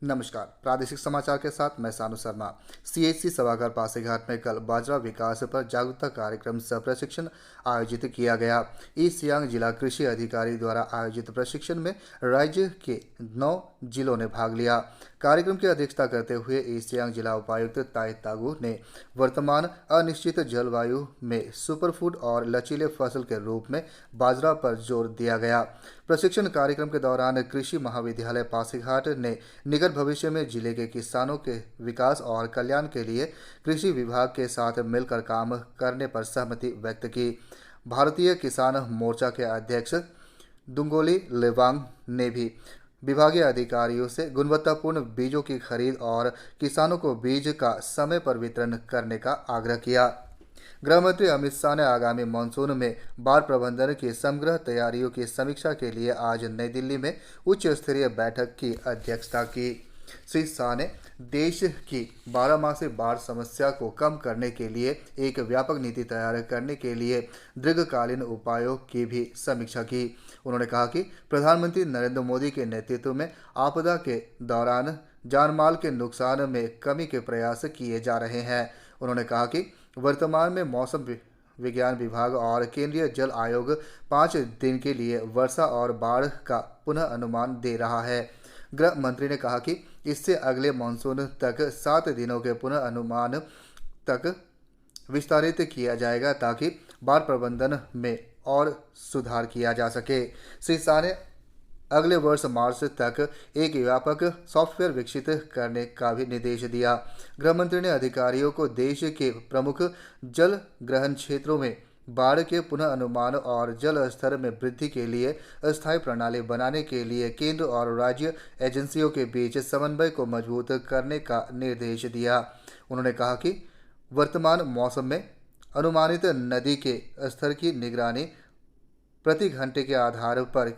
नमस्कार। प्रादेशिक समाचार के साथ मैं सानू शर्मा। सीएचसी सभागार पासीघाट में कल बाजरा विकास पर जागरूकता कार्यक्रम सह प्रशिक्षण आयोजित किया गया। ईस्ट सियांग जिला कृषि अधिकारी द्वारा आयोजित प्रशिक्षण में राज्य के 9 जिलों ने भाग लिया। कार्यक्रम की अध्यक्षता करते हुए ईस्ट सियांग जिला उपायुक्त ताई तागू ने वर्तमान अनिश्चित जलवायु में सुपरफूड और लचीले फसल के रूप में बाजरा पर जोर दिया गया। प्रशिक्षण कार्यक्रम के दौरान कृषि महाविद्यालय पासीघाट ने निकट भविष्य में जिले के किसानों के विकास और कल्याण के लिए कृषि विभाग के साथ मिलकर काम करने पर सहमति व्यक्त की। भारतीय किसान मोर्चा के अध्यक्ष दुंगोली लेवांग ने भी विभागीय अधिकारियों से गुणवत्तापूर्ण बीजों की खरीद और किसानों को बीज का समय पर वितरण करने का आग्रह किया। गृह मंत्री अमित शाह ने आगामी मानसून में बाढ़ प्रबंधन की समग्र तैयारियों की समीक्षा के लिए आज नई दिल्ली में उच्च स्तरीय बैठक की अध्यक्षता की। श्री शाह ने देश की 12मासी बाढ़ समस्या को कम करने के लिए एक व्यापक नीति तैयार करने के लिए दीर्घकालीन उपायों की भी समीक्षा की। उन्होंने कहा कि प्रधानमंत्री नरेंद्र मोदी के नेतृत्व में आपदा के दौरान जानमाल के नुकसान में कमी के प्रयास किए जा रहे हैं। उन्होंने कहा कि वर्तमान में मौसम विज्ञान विभाग और केंद्रीय जल आयोग 5 दिन के लिए वर्षा और बाढ़ का पुनः अनुमान दे रहा है। गृह मंत्री ने कहा कि इससे अगले मानसून तक 7 दिनों के पुनः अनुमान तक विस्तारित किया जाएगा ताकि बाढ़ प्रबंधन में और सुधार किया जा सके। श्री शाह ने अगले वर्ष मार्च तक एक व्यापक सॉफ्टवेयर विकसित करने का भी निर्देश दिया। गृह मंत्री ने अधिकारियों को देश के प्रमुख जल ग्रहण क्षेत्रों में बाढ़ के पुनः अनुमान और जल स्तर में वृद्धि के लिए अस्थायी प्रणाली बनाने के लिए केंद्र और राज्य एजेंसियों के बीच समन्वय को मजबूत करने का निर्देश दिया। उन्होंने कहा कि वर्तमान मौसम में अनुमानित नदी के स्तर की निगरानी प्रति घंटे के आधार पर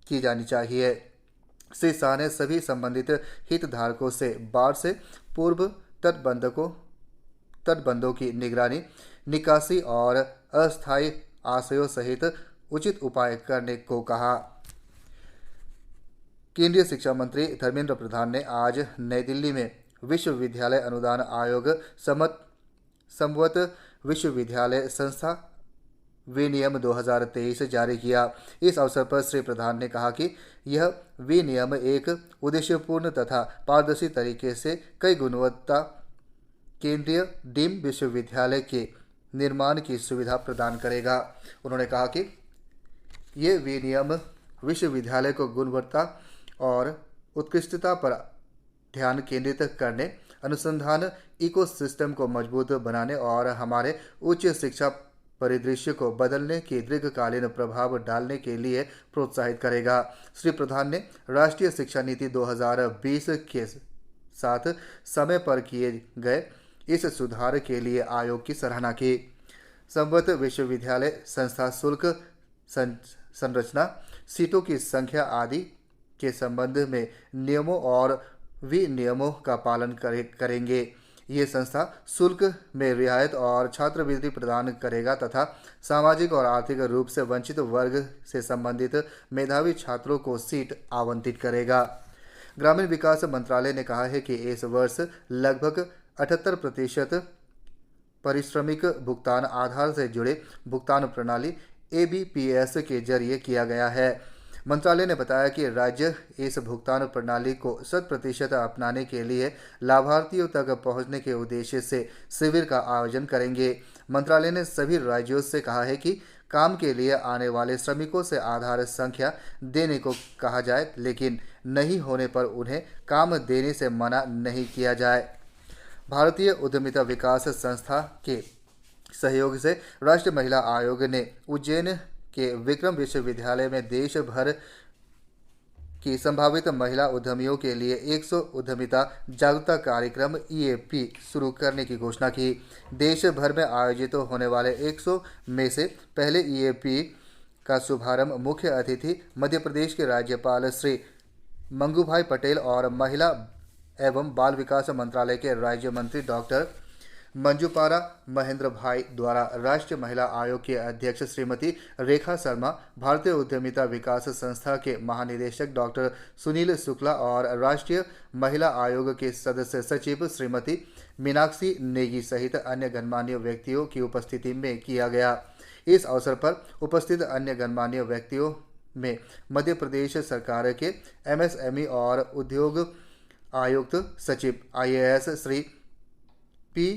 की जानी चाहिए। श्री शाह ने सभी संबंधित हितधारकों से बाढ़ से पूर्व तटबंधों की निगरानी, निकासी और अस्थायी आश्रयों सहित उचित उपाय करने को कहा। केंद्रीय शिक्षा मंत्री धर्मेंद्र प्रधान ने आज नई दिल्ली में विश्वविद्यालय अनुदान आयोग समवत विश्वविद्यालय संस्था विनियम 2023 जारी किया। इस अवसर पर श्री प्रधान ने कहा कि यह विनियम एक उद्देश्यपूर्ण तथा पारदर्शी तरीके से कई गुणवत्ता केंद्रीय डीम्ड विश्वविद्यालय के निर्माण की सुविधा प्रदान करेगा। उन्होंने कहा कि ये विनियम विश्वविद्यालय को गुणवत्ता और उत्कृष्टता पर ध्यान केंद्रित करने, अनुसंधान इकोसिस्टम को मजबूत बनाने और हमारे उच्च शिक्षा परिदृश्य को बदलने की दीर्घकालीन प्रभाव डालने के लिए प्रोत्साहित करेगा। श्री प्रधान ने राष्ट्रीय शिक्षा नीति 2020 के साथ समय पर किए गए इस सुधार के लिए आयोग की सराहना की। संबद्ध विश्वविद्यालय संस्था शुल्क संरचना, सीटों की संख्या आदि के संबंध में नियमों और विनियमों का पालन करेंगे। ये संस्था शुल्क में रियायत और छात्रवृत्ति प्रदान करेगा तथा सामाजिक और आर्थिक रूप से वंचित वर्ग से संबंधित मेधावी छात्रों को सीट आवंटित करेगा। ग्रामीण विकास मंत्रालय ने कहा है कि इस वर्ष लगभग 78% पारिश्रमिक भुगतान आधार से जुड़े भुगतान प्रणाली ABPS के जरिए किया गया है। मंत्रालय ने बताया कि राज्य इस भुगतान प्रणाली को 100% अपनाने के लिए लाभार्थियों तक पहुंचने के उद्देश्य से शिविर का आयोजन करेंगे। मंत्रालय ने सभी राज्यों से कहा है कि काम के लिए आने वाले श्रमिकों से आधार संख्या देने को कहा जाए, लेकिन नहीं होने पर उन्हें काम देने से मना नहीं किया जाए। भारतीय उद्यमिता विकास संस्था के सहयोग से राष्ट्रीय महिला आयोग ने उज्जैन के विक्रम विश्वविद्यालय में देश भर की संभावित महिला उद्यमियों के लिए 100 उद्यमिता जागरूकता कार्यक्रम EAP शुरू करने की घोषणा की। देश भर में आयोजित होने वाले 100 में से पहले EAP का शुभारंभ मुख्य अतिथि मध्य प्रदेश के राज्यपाल श्री मंगूभाई पटेल और महिला एवं बाल विकास मंत्रालय के राज्य मंत्री डॉक्टर मंजूपारा महेंद्र भाई द्वारा राष्ट्रीय महिला आयोग की अध्यक्ष श्रीमती रेखा शर्मा, भारतीय उद्यमिता विकास संस्था के महानिदेशक डॉक्टर सुनील शुक्ला और राष्ट्रीय महिला आयोग के सदस्य सचिव श्रीमती मीनाक्षी नेगी सहित अन्य गणमान्य व्यक्तियों की उपस्थिति में किया गया। इस अवसर पर उपस्थित अन्य गणमान्य व्यक्तियों में मध्य प्रदेश सरकार के एमएसएमई और उद्योग आयुक्त सचिव IAS श्री पी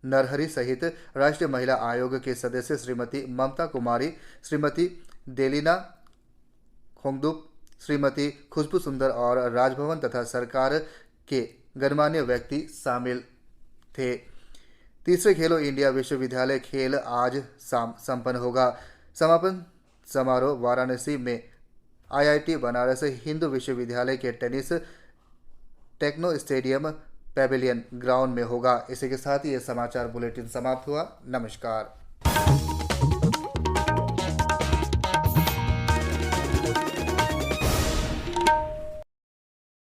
नरहरि सहित राष्ट्रीय महिला आयोग के सदस्य श्रीमती ममता कुमारी, श्रीमती डेलिना खोंगदुप, श्रीमती खुशबू सुंदर और राजभवन तथा सरकार के गणमान्य व्यक्ति शामिल थे। तीसरे खेलो इंडिया विश्वविद्यालय खेल आज शाम संपन्न होगा। समापन समारोह वाराणसी में IIT बनारस हिंदू विश्वविद्यालय के tennis techno stadium pavilion ground में होगा। इसी के साथ ही यह समाचार बुलेटिन समाप्त हुआ। नमस्कार।